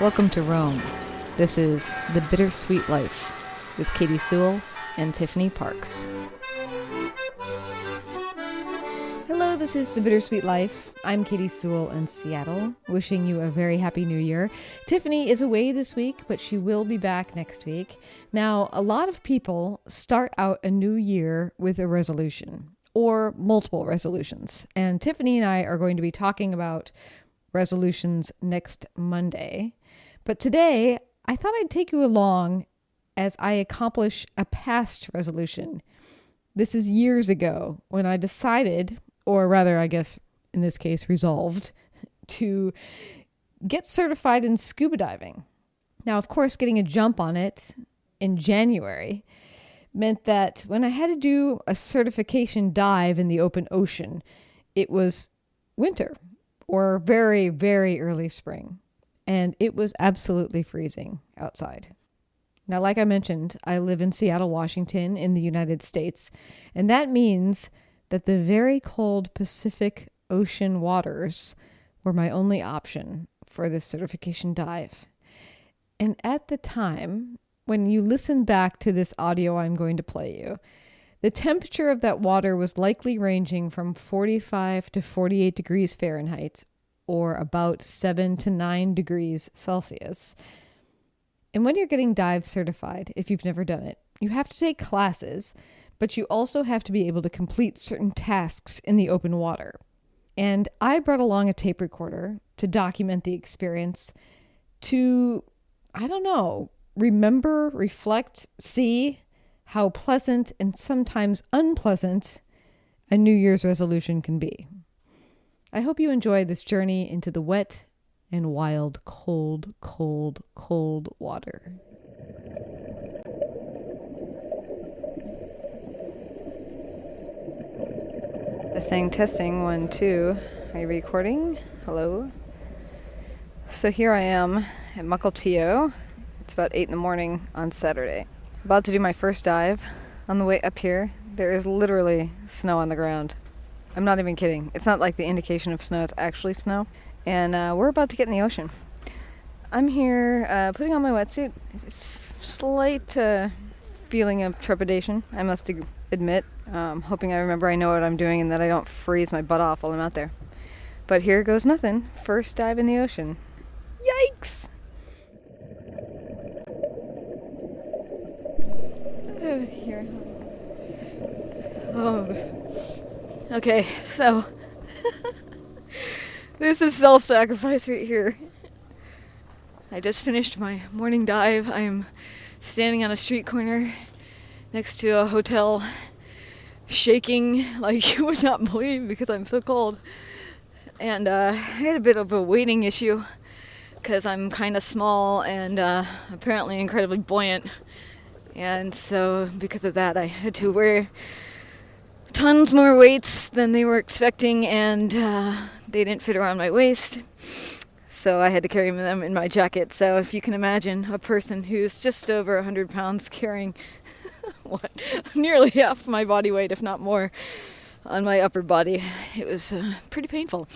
Welcome to Rome. This is The Bittersweet Life with Katy Sewell and Tiffany Parks. Hello, this is The Bittersweet Life. I'm Katy Sewell in Seattle, wishing you a very happy new year. Tiffany is away this week, but she will be back next week. Now, a lot of people start out a new year with a resolution or multiple resolutions. And Tiffany and I are going to be talking about resolutions next Monday. But today, I thought I'd take you along as I accomplish a past resolution. This is years ago when I decided, or rather, I guess, in this case, resolved, to get certified in scuba diving. Now, of course, getting a jump on it in January meant that when I had to do a certification dive in the open ocean, it was winter or very, very early spring. And it was absolutely freezing outside. Now, like I mentioned, I live in Seattle, Washington, in the United States. And that means that the very cold Pacific Ocean waters were my only option for this certification dive. And at the time, when you listen back to this audio I'm going to play you, the temperature of that water was likely ranging from 45 to 48 degrees Fahrenheit, or about 7 to 9 degrees Celsius. And when you're getting dive certified, if you've never done it, you have to take classes, but you also have to be able to complete certain tasks in the open water. And I brought along a tape recorder to document the experience, to, remember, reflect, see how pleasant and sometimes unpleasant a New Year's resolution can be. I hope you enjoy this journey into the wet and wild, cold, cold, cold water. Testing, 1, 2. Are you recording? Hello? So here I am at Mukilteo. It's about 8 in the morning on Saturday. About to do my first dive. On the way up here, there is literally snow on the ground. I'm not even kidding. It's not like the indication of snow, it's actually snow. And we're about to get in the ocean. I'm here putting on my wetsuit. Slight feeling of trepidation, I must admit. Hoping I remember I know what I'm doing and that I don't freeze my butt off while I'm out there. But here goes nothing. First dive in the ocean. Yikes! Here. Oh. Okay, so this is self-sacrifice right here. I just finished my morning dive. I am standing on a street corner next to a hotel, shaking like you would not believe because I'm so cold. And I had a bit of a weighting issue because I'm kind of small and apparently incredibly buoyant. And so because of that, I had to wear tons more weights than they were expecting, and they didn't fit around my waist, so I had to carry them in my jacket. So if you can imagine a person who's just over 100 pounds carrying nearly half my body weight, if not more, on my upper body, it was pretty painful.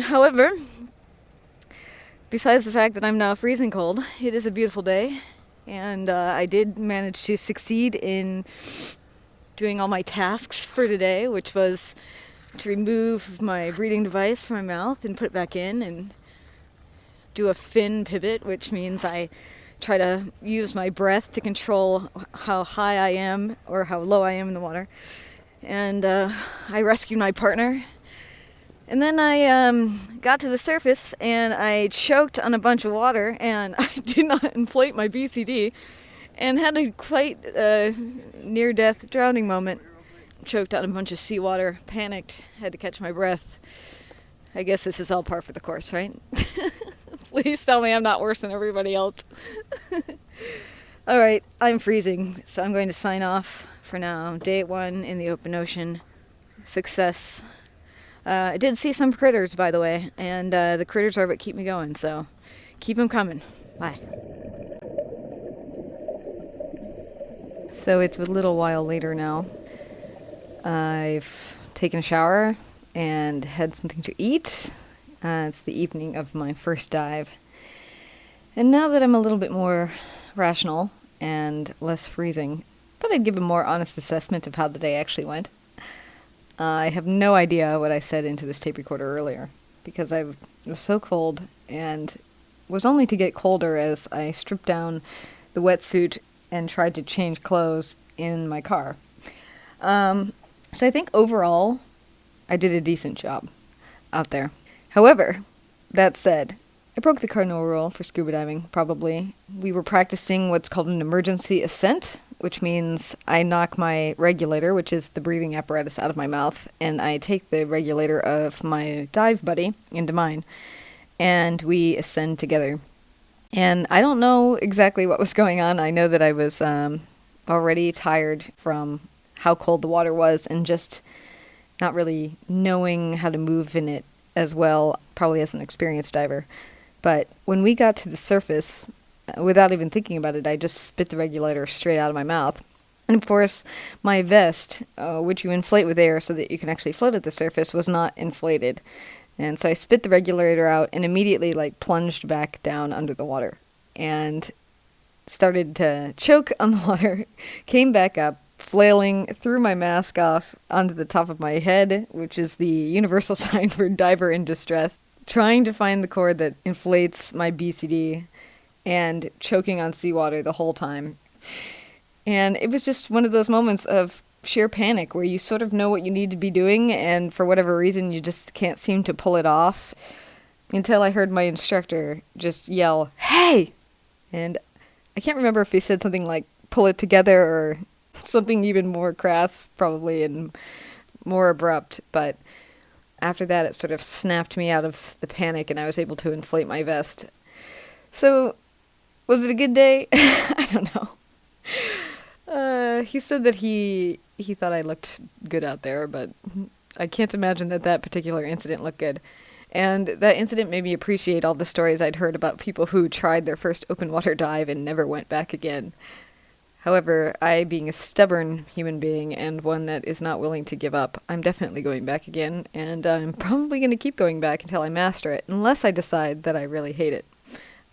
However, besides the fact that I'm now freezing cold, it is a beautiful day, and I did manage to succeed in doing all my tasks for today, which was to remove my breathing device from my mouth and put it back in and do a fin pivot, which means I try to use my breath to control how high I am or how low I am in the water. And I rescued my partner. And then I got to the surface and I choked on a bunch of water, and I did not inflate my BCD. And had a quite near-death drowning moment. Choked on a bunch of seawater, panicked, had to catch my breath. I guess this is all par for the course, right? Please tell me I'm not worse than everybody else. Alright, I'm freezing, so I'm going to sign off for now. Day 1 in the open ocean. Success. I did see some critters, by the way, and the critters are what keep me going, so keep them coming. Bye. So it's a little while later now. I've taken a shower and had something to eat. It's the evening of my first dive. And now that I'm a little bit more rational and less freezing, I thought I'd give a more honest assessment of how the day actually went. I have no idea what I said into this tape recorder earlier, because I was so cold and was only to get colder as I stripped down the wetsuit and tried to change clothes in my car. So I think overall, I did a decent job out there. However, that said, I broke the cardinal rule for scuba diving, probably. We were practicing what's called an emergency ascent, which means I knock my regulator, which is the breathing apparatus, out of my mouth, and I take the regulator of my dive buddy into mine, and we ascend together. And I don't know exactly what was going on. I know that I was already tired from how cold the water was and just not really knowing how to move in it as well, probably as an experienced diver. But when we got to the surface, without even thinking about it, I just spit the regulator straight out of my mouth. And of course, my vest, which you inflate with air so that you can actually float at the surface, was not inflated. And so I spit the regulator out and immediately plunged back down under the water and started to choke on the water, came back up, flailing, threw my mask off onto the top of my head, which is the universal sign for diver in distress, trying to find the cord that inflates my BCD and choking on seawater the whole time. And it was just one of those moments of sheer panic where you sort of know what you need to be doing and for whatever reason you just can't seem to pull it off until I heard my instructor just yell, "Hey!" And I can't remember if he said something like pull it together or something even more crass probably and more abrupt, but after that it sort of snapped me out of the panic and I was able to inflate my vest. So, was it a good day? I don't know. He said that he thought I looked good out there, but I can't imagine that particular incident looked good. And that incident made me appreciate all the stories I'd heard about people who tried their first open water dive and never went back again. However, I, being a stubborn human being and one that is not willing to give up, I'm definitely going back again, and I'm probably going to keep going back until I master it, unless I decide that I really hate it.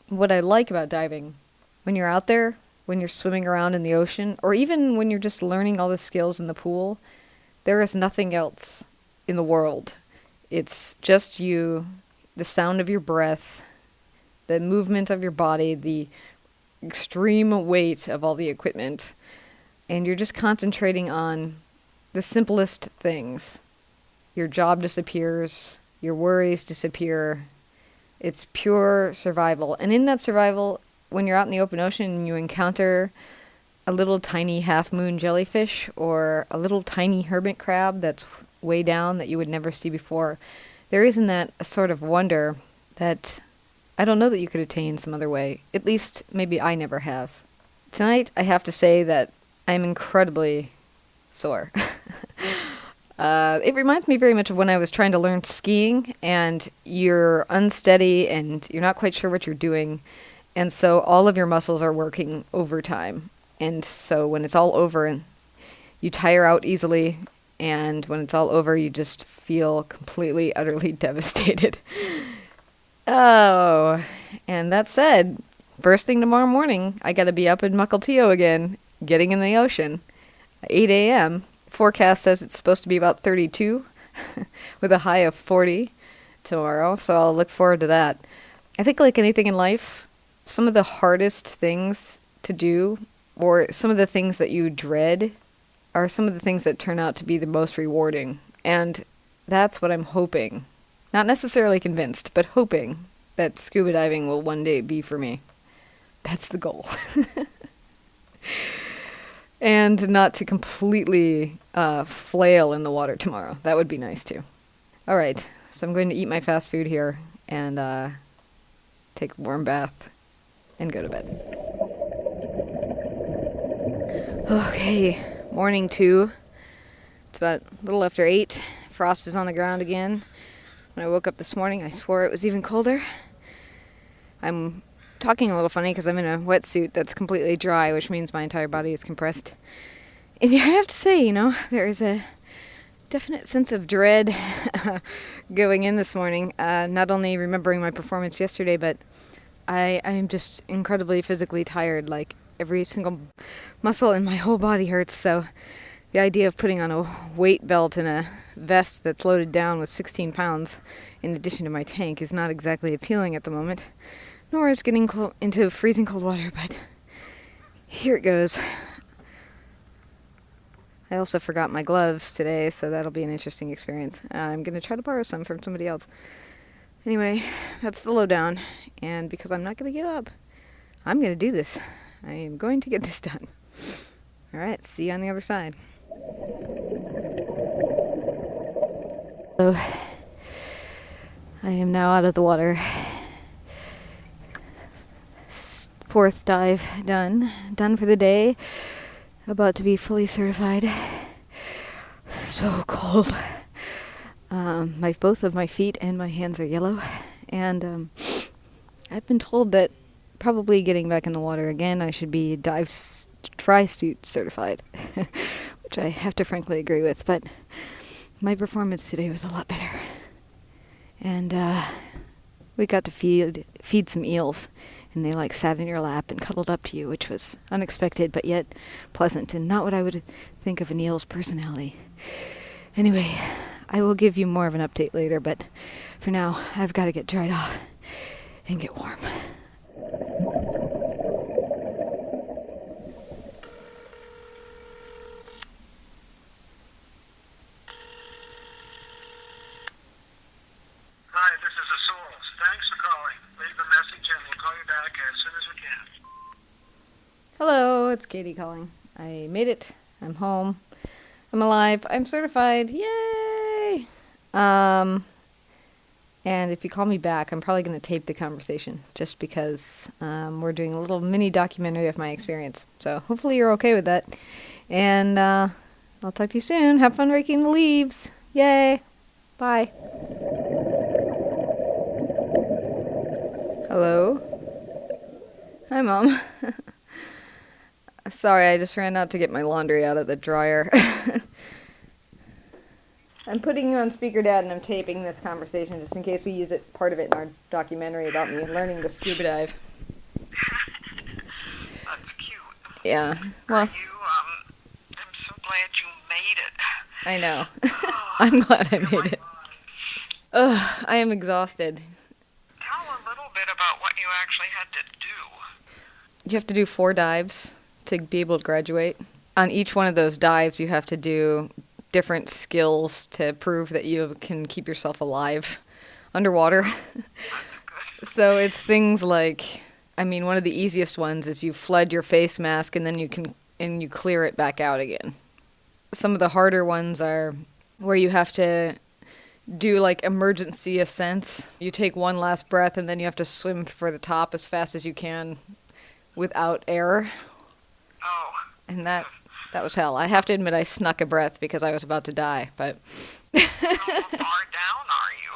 What I like about diving, when you're out there, when you're swimming around in the ocean, or even when you're just learning all the skills in the pool, there is nothing else in the world. It's just you, the sound of your breath, the movement of your body, the extreme weight of all the equipment, and you're just concentrating on the simplest things. Your job disappears, your worries disappear. It's pure survival. And in that survival, when you're out in the open ocean and you encounter a little tiny half-moon jellyfish or a little tiny hermit crab that's way down that you would never see before, there is in that a sort of wonder that I don't know that you could attain some other way. At least, maybe I never have. Tonight, I have to say that I'm incredibly sore. It reminds me very much of when I was trying to learn skiing, and you're unsteady, and you're not quite sure what you're doing, and so all of your muscles are working overtime. And so when it's all over, you tire out easily, and when it's all over, you just feel completely, utterly devastated. Oh, and that said, first thing tomorrow morning, I gotta be up in Mukilteo again, getting in the ocean. 8 a.m. Forecast says it's supposed to be about 32, with a high of 40 tomorrow, so I'll look forward to that. I think like anything in life, some of the hardest things to do, or some of the things that you dread, are some of the things that turn out to be the most rewarding. And that's what I'm hoping. Not necessarily convinced, but hoping that scuba diving will one day be for me. That's the goal. And not to completely flail in the water tomorrow. That would be nice too. All right, so I'm going to eat my fast food here and take a warm bath and go to bed. Okay, morning 2. It's about a little after 8. Frost is on the ground again. When I woke up this morning, I swore it was even colder. I'm talking a little funny because I'm in a wetsuit that's completely dry, which means my entire body is compressed. And I have to say, there is a definite sense of dread going in this morning. Not only remembering my performance yesterday, but I'm just incredibly physically tired. Like, every single muscle in my whole body hurts, so the idea of putting on a weight belt and a vest that's loaded down with 16 pounds in addition to my tank is not exactly appealing at the moment, nor is getting into freezing cold water, but here it goes. I also forgot my gloves today, so that'll be an interesting experience. I'm going to try to borrow some from somebody else. Anyway, that's the lowdown, and because I'm not going to give up, I'm going to do this. I am going to get this done. All right, see you on the other side. So, I am now out of the water. Fourth dive done. Done for the day. About to be fully certified. So cold. Both of my feet and my hands are yellow. And I've been told that probably getting back in the water again, I should be tri-suit certified. Which I have to frankly agree with. But my performance today was a lot better. And we got to feed some eels. And they sat in your lap and cuddled up to you, which was unexpected but yet pleasant and not what I would think of an eel's personality. Anyway, I will give you more of an update later, but for now, I've got to get dried off and get warm. Hi, this is Azul. Thanks for calling. Leave a message and we'll call you back as soon as we can. Hello, it's Katy calling. I made it. I'm home. I'm alive. I'm certified. Yay! And if you call me back, I'm probably going to tape the conversation just because we're doing a little mini documentary of my experience. So hopefully you're okay with that. And I'll talk to you soon. Have fun raking the leaves. Yay! Bye. Hello? Hi, Mom. Sorry, I just ran out to get my laundry out of the dryer. I'm putting you on speaker, Dad, and I'm taping this conversation just in case we use part of it in our documentary about me learning to scuba dive. That's cute. Yeah, well... I'm so glad you made it. I know. I'm glad I made it. Ugh, I am exhausted. Tell a little bit about what you actually had to do. You have to do 4 dives to be able to graduate. On each one of those dives, you have to do different skills to prove that you can keep yourself alive underwater. So it's things like, one of the easiest ones is you flood your face mask and then you clear it back out again. Some of the harder ones are where you have to do emergency ascents. You take one last breath and then you have to swim for the top as fast as you can without air. Oh. And that was hell. I have to admit I snuck a breath because I was about to die, but... How far down are you?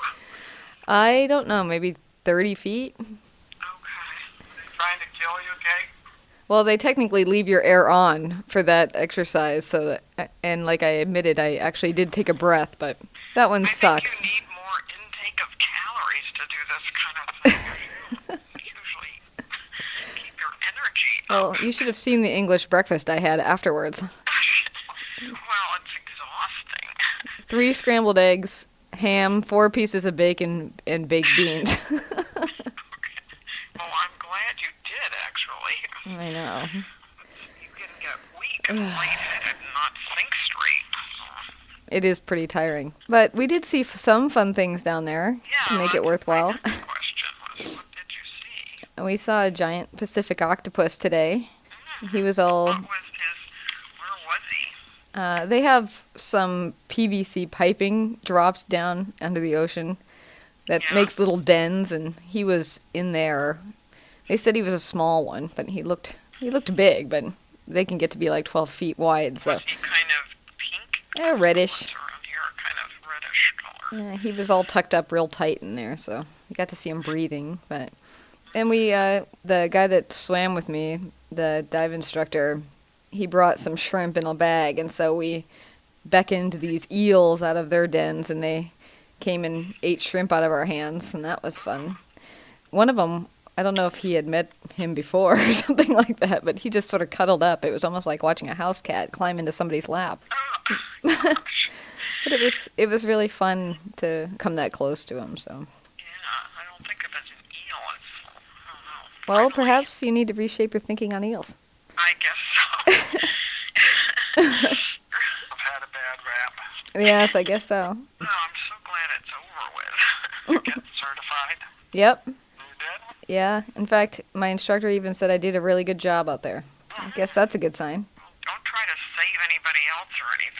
I don't know, maybe 30 feet? Okay. Are they trying to kill you, Kate? Well, they technically leave your air on for that exercise, so that, and like I admitted, I actually did take a breath, but that one sucks. I think you need more intake of calories to do this kind of thing. You usually keep your energy up. Well, you should have seen the English breakfast I had afterwards. Well, it's exhausting. 3 scrambled eggs, ham, 4 pieces of bacon, and baked beans. Okay. Well, I'm glad you did, actually. I know. You can get weak and lightheaded and not think straight. It is pretty tiring. But we did see some fun things down there to make it worthwhile. My next question was, what did you see? We saw a giant Pacific octopus today. He was all... What was where was he? They have some PVC piping dropped down under the ocean that makes little dens, and he was in there. They said he was a small one, but he looked big, but they can get to be like 12 feet wide, so... Was he kind of pink? Yeah, reddish. Around here, kind of reddish color. Yeah, he was all tucked up real tight in there, so we got to see him breathing, but... And we, the guy that swam with me, the dive instructor, he brought some shrimp in a bag, and so we beckoned these eels out of their dens, and they came and ate shrimp out of our hands, and that was fun. One of them I don't know if he had met him before or something like that, but he just sort of cuddled up. It was almost like watching a house cat climb into somebody's lap. But it was really fun to come that close to him, so. Yeah, I don't think of it as an eel. I don't know. Well, perhaps you need to reshape your thinking on eels. I guess so. I've had a bad rap. Yes, I guess so. No, I'm so glad it's over with. I get certified. Yep. You did? Yeah. In fact, my instructor even said I did a really good job out there. I guess that's a good sign. Don't try to save anybody else or anything.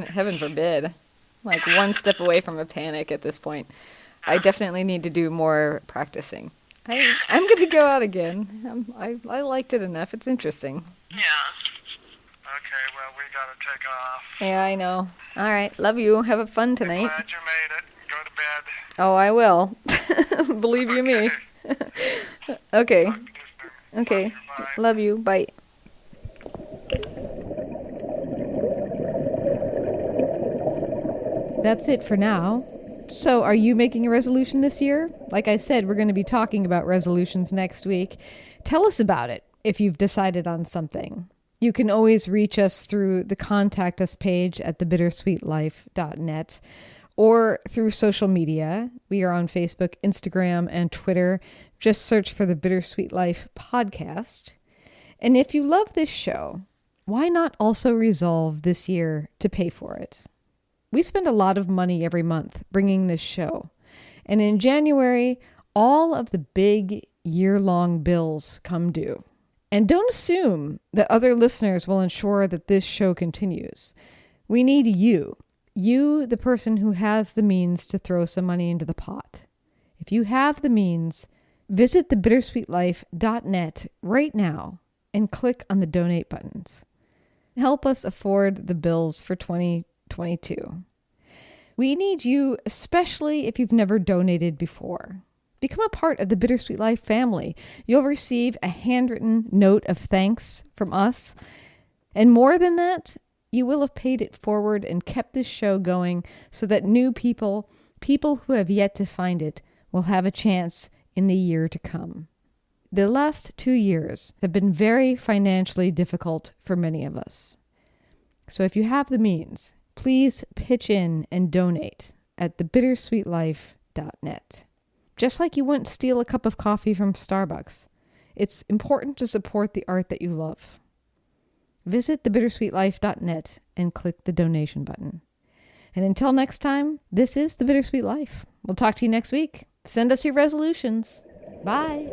For heaven forbid. Like one step away from a panic at this point. I definitely need to do more practicing. I'm going to go out again. I liked it enough. It's interesting. Yeah. Okay, well, we gotta take off. Yeah, I know. All right. Love you. Have fun tonight. Glad you made it. Go to bed. Oh, I will. Believe you me. Okay. Talk to you soon. Okay. Bye. Love you. Bye. That's it for now. So, are you making a resolution this year? Like I said, we're going to be talking about resolutions next week. Tell us about it if you've decided on something. You can always reach us through the Contact Us page at thebittersweetlife.net or through social media. We are on Facebook, Instagram, and Twitter. Just search for the Bittersweet Life podcast. And if you love this show, why not also resolve this year to pay for it? We spend a lot of money every month bringing this show. And in January, all of the big year-long bills come due. And don't assume that other listeners will ensure that this show continues. We need you. You, the person who has the means to throw some money into the pot. If you have the means, visit thebittersweetlife.net right now and click on the donate buttons. Help us afford the bills for 2022. We need you, especially if you've never donated before. Become a part of the Bittersweet Life family. You'll receive a handwritten note of thanks from us. And more than that, you will have paid it forward and kept this show going so that new people who have yet to find it, will have a chance in the year to come. The last 2 years have been very financially difficult for many of us. So if you have the means, please pitch in and donate at thebittersweetlife.net. Just like you wouldn't steal a cup of coffee from Starbucks, it's important to support the art that you love. Visit thebittersweetlife.net and click the donation button. And until next time, this is The Bittersweet Life. We'll talk to you next week. Send us your resolutions. Bye.